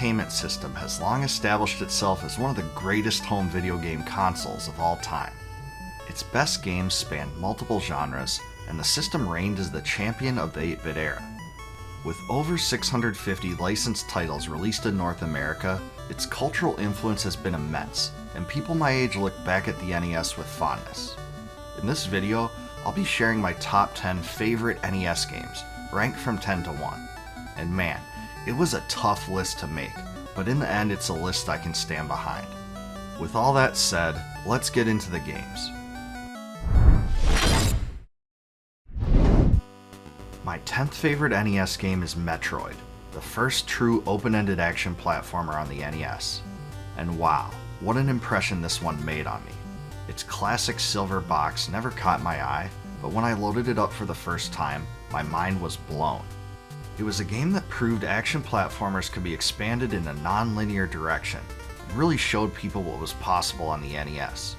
Entertainment System has long established itself as one of the greatest home video game consoles of all time. Its best games spanned multiple genres, and the system reigned as the champion of the 8-bit era. With over 650 licensed titles released in North America, its cultural influence has been immense, and people my age look back at the NES with fondness. In this video, I'll be sharing my top 10 favorite NES games, ranked from 10 to 1. And man, it was a tough list to make, but in the end it's a list I can stand behind. With all that said, let's get into the games. My 10th favorite NES game is Metroid, the first true open-ended action platformer on the NES. And wow, what an impression this one made on me. Its classic silver box never caught my eye, but when I loaded it up for the first time, my mind was blown. It was a game that proved action platformers could be expanded in a non-linear direction, and really showed people what was possible on the NES.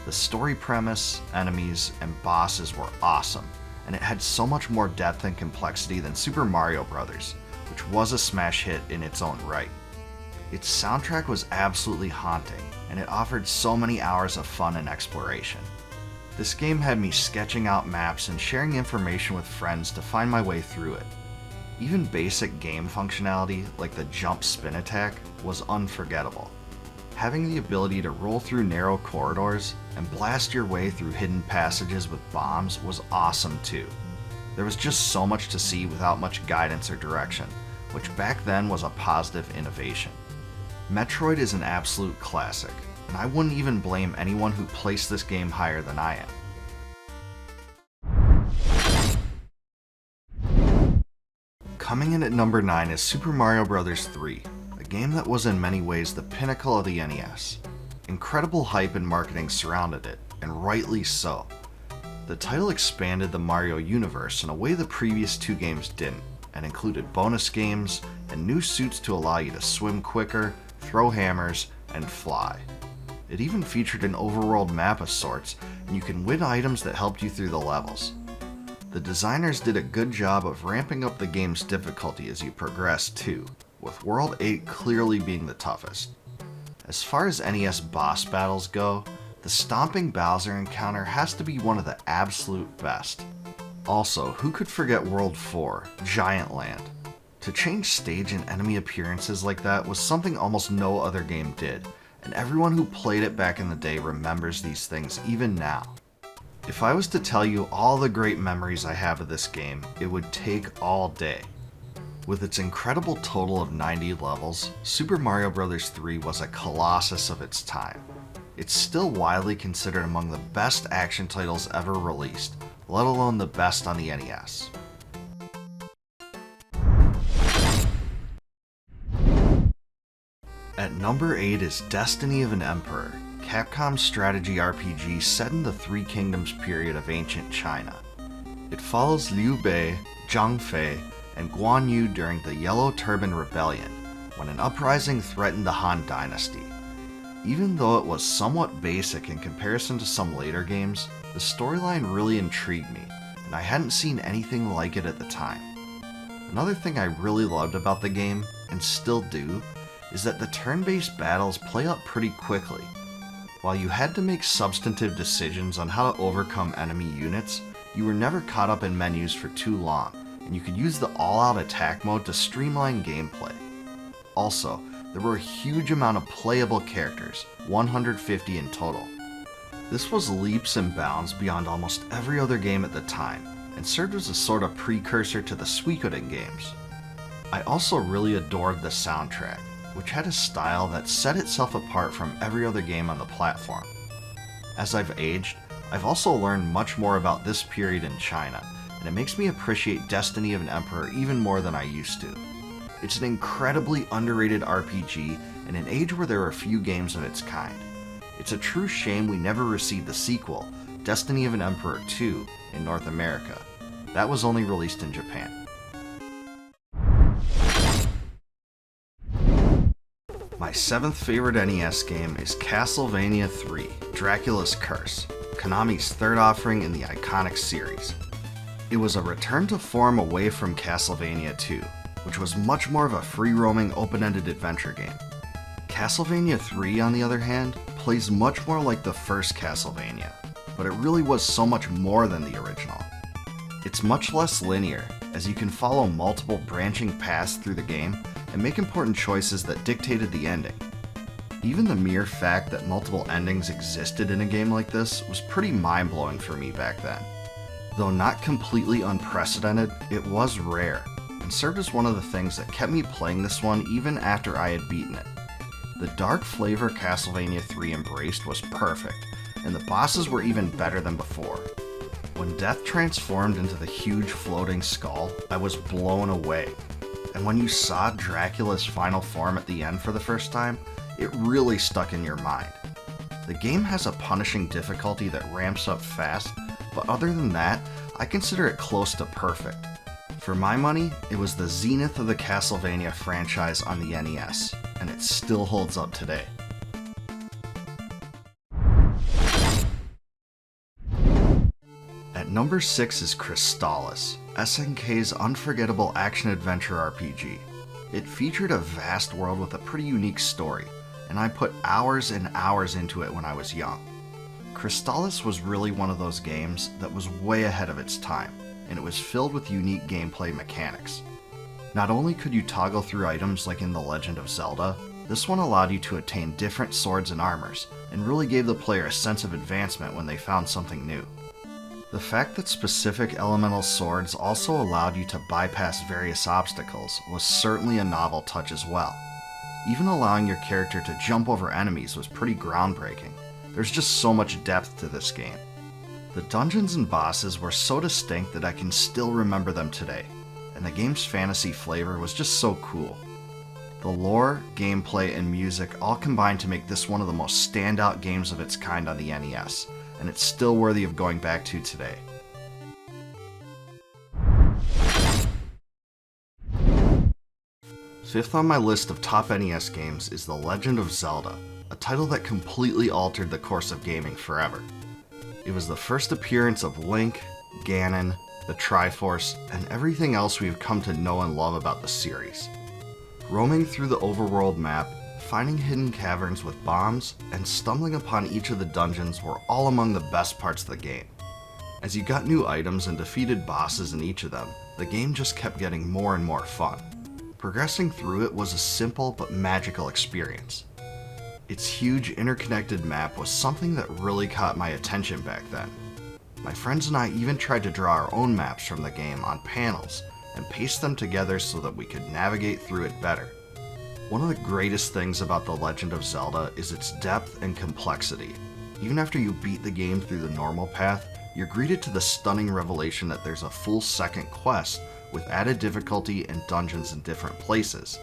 The story premise, enemies, and bosses were awesome, and it had so much more depth and complexity than Super Mario Bros., which was a smash hit in its own right. Its soundtrack was absolutely haunting, and it offered so many hours of fun and exploration. This game had me sketching out maps and sharing information with friends to find my way through it. Even basic game functionality, like the jump spin attack, was unforgettable. Having the ability to roll through narrow corridors and blast your way through hidden passages with bombs was awesome too. There was just so much to see without much guidance or direction, which back then was a positive innovation. Metroid is an absolute classic, and I wouldn't even blame anyone who placed this game higher than I am. Coming in at number 9 is Super Mario Bros. 3, a game that was in many ways the pinnacle of the NES. Incredible hype and marketing surrounded it, and rightly so. The title expanded the Mario universe in a way the previous two games didn't, and included bonus games and new suits to allow you to swim quicker, throw hammers, and fly. It even featured an overworld map of sorts, and you can win items that helped you through the levels. The designers did a good job of ramping up the game's difficulty as you progress too, with World 8 clearly being the toughest. As far as NES boss battles go, the Stomping Bowser encounter has to be one of the absolute best. Also, who could forget World 4, Giant Land? To change stage and enemy appearances like that was something almost no other game did, and everyone who played it back in the day remembers these things even now. If I was to tell you all the great memories I have of this game, it would take all day. With its incredible total of 90 levels, Super Mario Bros. 3 was a colossus of its time. It's still widely considered among the best action titles ever released, let alone the best on the NES. At number 8 is Destiny of an Emperor, Capcom's strategy RPG set in the Three Kingdoms period of ancient China. It follows Liu Bei, Zhang Fei, and Guan Yu during the Yellow Turban Rebellion, when an uprising threatened the Han Dynasty. Even though it was somewhat basic in comparison to some later games, the storyline really intrigued me, and I hadn't seen anything like it at the time. Another thing I really loved about the game, and still do, is that the turn-based battles play out pretty quickly. While you had to make substantive decisions on how to overcome enemy units, you were never caught up in menus for too long, and you could use the all-out attack mode to streamline gameplay. Also, there were a huge amount of playable characters, 150 in total. This was leaps and bounds beyond almost every other game at the time, and served as a sort of precursor to the Suikoden games. I also really adored the soundtrack, which had a style that set itself apart from every other game on the platform. As I've aged, I've also learned much more about this period in China, and it makes me appreciate Destiny of an Emperor even more than I used to. It's an incredibly underrated RPG in an age where there are few games of its kind. It's a true shame we never received the sequel, Destiny of an Emperor 2, in North America. That was only released in Japan. My 7th favorite NES game is Castlevania 3, Dracula's Curse, Konami's third offering in the iconic series. It was a return to form away from Castlevania 2, which was much more of a free-roaming, open-ended adventure game. Castlevania 3, on the other hand, plays much more like the first Castlevania, but it really was so much more than the original. It's much less linear, as you can follow multiple branching paths through the game and make important choices that dictated the ending. Even the mere fact that multiple endings existed in a game like this was pretty mind-blowing for me back then. Though not completely unprecedented, it was rare, and served as one of the things that kept me playing this one even after I had beaten it. The dark flavor Castlevania 3 embraced was perfect, and the bosses were even better than before. When Death transformed into the huge floating skull, I was blown away. And when you saw Dracula's final form at the end for the first time, it really stuck in your mind. The game has a punishing difficulty that ramps up fast, but other than that, I consider it close to perfect. For my money, it was the zenith of the Castlevania franchise on the NES, and it still holds up today. At number 6 is Crystalis, SNK's unforgettable action-adventure RPG. It featured a vast world with a pretty unique story, and I put hours and hours into it when I was young. Crystalis was really one of those games that was way ahead of its time, and it was filled with unique gameplay mechanics. Not only could you toggle through items like in The Legend of Zelda, this one allowed you to attain different swords and armors, and really gave the player a sense of advancement when they found something new. The fact that specific elemental swords also allowed you to bypass various obstacles was certainly a novel touch as well. Even allowing your character to jump over enemies was pretty groundbreaking. There's just so much depth to this game. The dungeons and bosses were so distinct that I can still remember them today, and the game's fantasy flavor was just so cool. The lore, gameplay, and music all combined to make this one of the most standout games of its kind on the NES, and it's still worthy of going back to today. Fifth on my list of top NES games is The Legend of Zelda, a title that completely altered the course of gaming forever. It was the first appearance of Link, Ganon, the Triforce, and everything else we've come to know and love about the series. Roaming through the overworld map, finding hidden caverns with bombs, and stumbling upon each of the dungeons were all among the best parts of the game. As you got new items and defeated bosses in each of them, the game just kept getting more and more fun. Progressing through it was a simple but magical experience. Its huge interconnected map was something that really caught my attention back then. My friends and I even tried to draw our own maps from the game on panels and paste them together so that we could navigate through it better. One of the greatest things about The Legend of Zelda is its depth and complexity. Even after you beat the game through the normal path, you're greeted to the stunning revelation that there's a full second quest with added difficulty and dungeons in different places.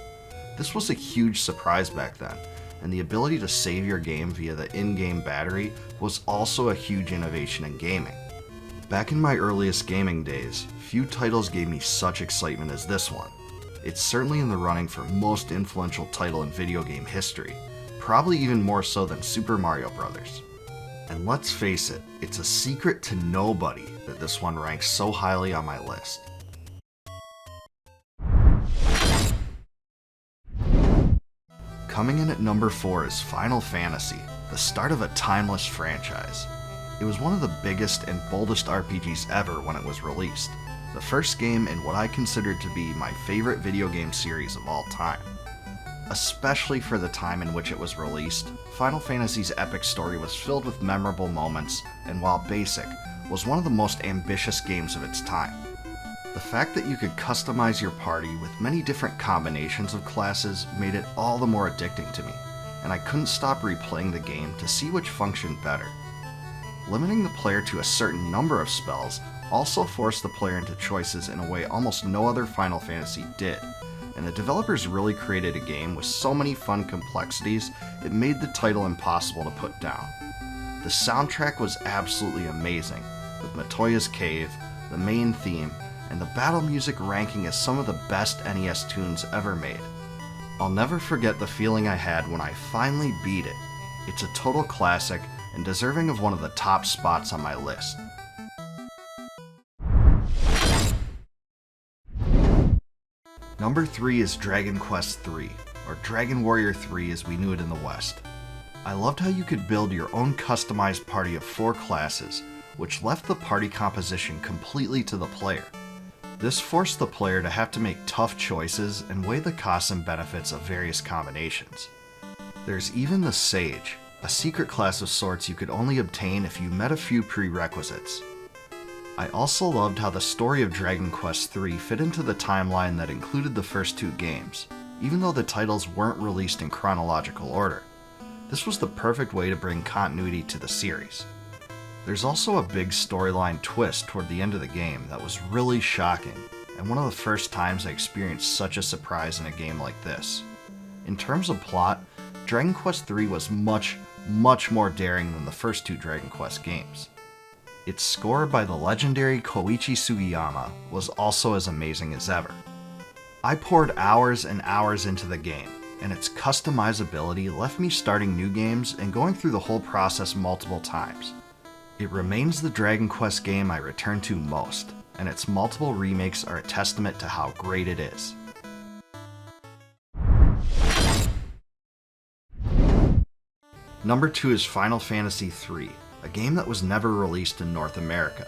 This was a huge surprise back then, and the ability to save your game via the in-game battery was also a huge innovation in gaming. Back in my earliest gaming days, few titles gave me such excitement as this one. It's certainly in the running for most influential title in video game history, probably even more so than Super Mario Bros. And let's face it, it's a secret to nobody that this one ranks so highly on my list. Coming in at number 4 is Final Fantasy, the start of a timeless franchise. It was one of the biggest and boldest RPGs ever when it was released, the first game in what I considered to be my favorite video game series of all time. Especially for the time in which it was released, Final Fantasy's epic story was filled with memorable moments, and while basic, was one of the most ambitious games of its time. The fact that you could customize your party with many different combinations of classes made it all the more addicting to me, and I couldn't stop replaying the game to see which functioned better. Limiting the player to a certain number of spells also forced the player into choices in a way almost no other Final Fantasy did, and the developers really created a game with so many fun complexities it made the title impossible to put down. The soundtrack was absolutely amazing, with Matoya's Cave, the main theme, and the battle music ranking as some of the best NES tunes ever made. I'll never forget the feeling I had when I finally beat it. It's a total classic and deserving of one of the top spots on my list. Number 3 is Dragon Quest III, or Dragon Warrior 3 as we knew it in the West. I loved how you could build your own customized party of 4 classes, which left the party composition completely to the player. This forced the player to have to make tough choices and weigh the costs and benefits of various combinations. There's even the Sage, a secret class of sorts you could only obtain if you met a few prerequisites. I also loved how the story of Dragon Quest III fit into the timeline that included the first 2 games, even though the titles weren't released in chronological order. This was the perfect way to bring continuity to the series. There's also a big storyline twist toward the end of the game that was really shocking, and one of the first times I experienced such a surprise in a game like this. In terms of plot, Dragon Quest III was much more daring than the first 2 Dragon Quest games. Its score by the legendary Koichi Sugiyama was also as amazing as ever. I poured hours and hours into the game, and its customizability left me starting new games and going through the whole process multiple times. It remains the Dragon Quest game I return to most, and its multiple remakes are a testament to how great it is. Number 2 is Final Fantasy III, a game that was never released in North America.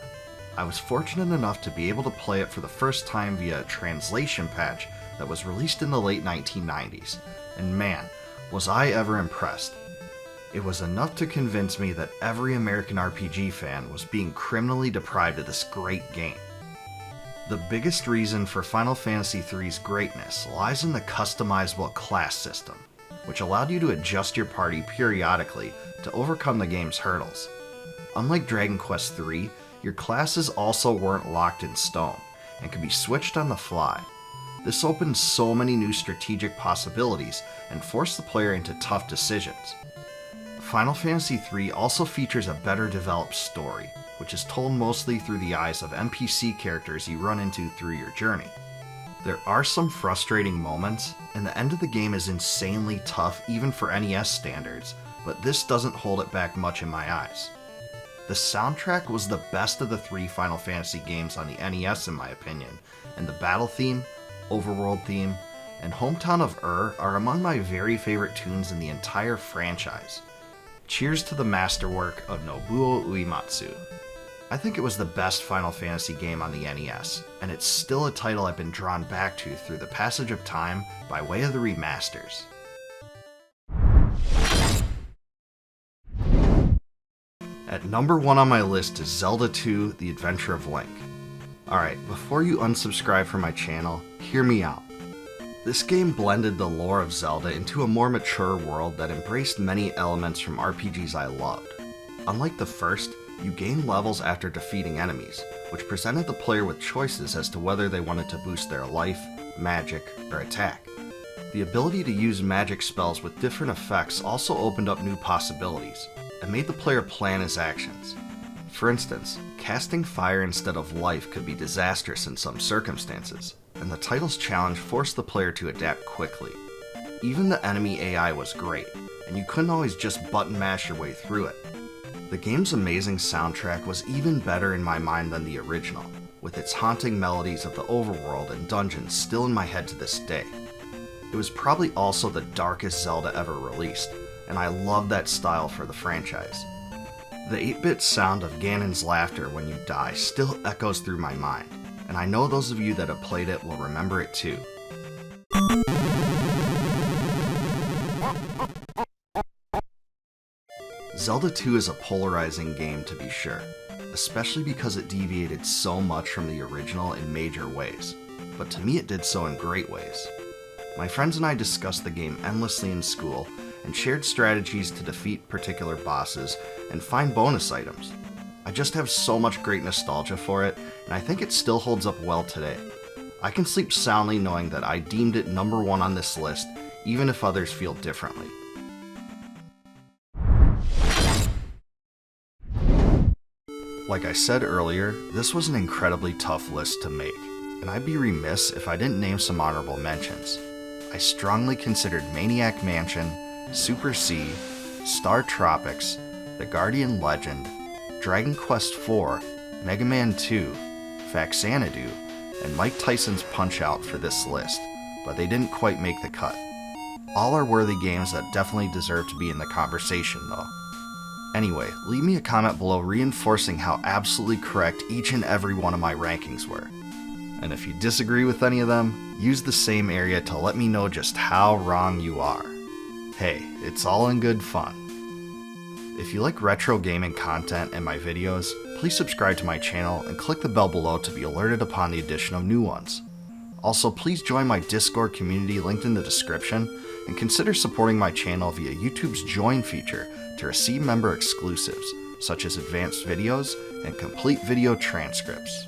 I was fortunate enough to be able to play it for the first time via a translation patch that was released in the late 1990s, and man, was I ever impressed. It was enough to convince me that every American RPG fan was being criminally deprived of this great game. The biggest reason for Final Fantasy III's greatness lies in the customizable class system, which allowed you to adjust your party periodically to overcome the game's hurdles. Unlike Dragon Quest III, your classes also weren't locked in stone and could be switched on the fly. This opened so many new strategic possibilities and forced the player into tough decisions. Final Fantasy III also features a better developed story, which is told mostly through the eyes of NPC characters you run into through your journey. There are some frustrating moments, and the end of the game is insanely tough even for NES standards, but this doesn't hold it back much in my eyes. The soundtrack was the best of the 3 Final Fantasy games on the NES in my opinion, and the battle theme, overworld theme, and Hometown of are among my very favorite tunes in the entire franchise. Cheers to the masterwork of Nobuo Uematsu. I think it was the best Final Fantasy game on the NES, and it's still a title I've been drawn back to through the passage of time by way of the remasters. At number 1 on my list is Zelda 2: The Adventure of Link. Alright, before you unsubscribe from my channel, hear me out. This game blended the lore of Zelda into a more mature world that embraced many elements from RPGs I loved. Unlike the first, you gained levels after defeating enemies, which presented the player with choices as to whether they wanted to boost their life, magic, or attack. The ability to use magic spells with different effects also opened up new possibilities, and made the player plan his actions. For instance, casting fire instead of life could be disastrous in some circumstances, and the title's challenge forced the player to adapt quickly. Even the enemy AI was great, and you couldn't always just button mash your way through it. The game's amazing soundtrack was even better in my mind than the original, with its haunting melodies of the overworld and dungeons still in my head to this day. It was probably also the darkest Zelda ever released, and I love that style for the franchise. The 8-bit sound of Ganon's laughter when you die still echoes through my mind, and I know those of you that have played it will remember it too. Zelda 2 is a polarizing game to be sure, especially because it deviated so much from the original in major ways, but to me it did so in great ways. My friends and I discussed the game endlessly in school and shared strategies to defeat particular bosses and find bonus items. I just have so much great nostalgia for it, and I think it still holds up well today. I can sleep soundly knowing that I deemed it number 1 on this list, even if others feel differently. Like I said earlier, this was an incredibly tough list to make, and I'd be remiss if I didn't name some honorable mentions. I strongly considered Maniac Mansion, Super C, Star Tropics, The Guardian Legend, Dragon Quest IV, Mega Man 2, Faxanadu, and Mike Tyson's Punch-Out for this list, but they didn't quite make the cut. All are worthy games that definitely deserve to be in the conversation though. Anyway, leave me a comment below reinforcing how absolutely correct each and every one of my rankings were. And if you disagree with any of them, use the same area to let me know just how wrong you are. Hey, it's all in good fun. If you like retro gaming content and my videos, please subscribe to my channel and click the bell below to be alerted upon the addition of new ones. Also, please join my Discord community linked in the description, and consider supporting my channel via YouTube's Join feature to receive member exclusives, such as advanced videos and complete video transcripts.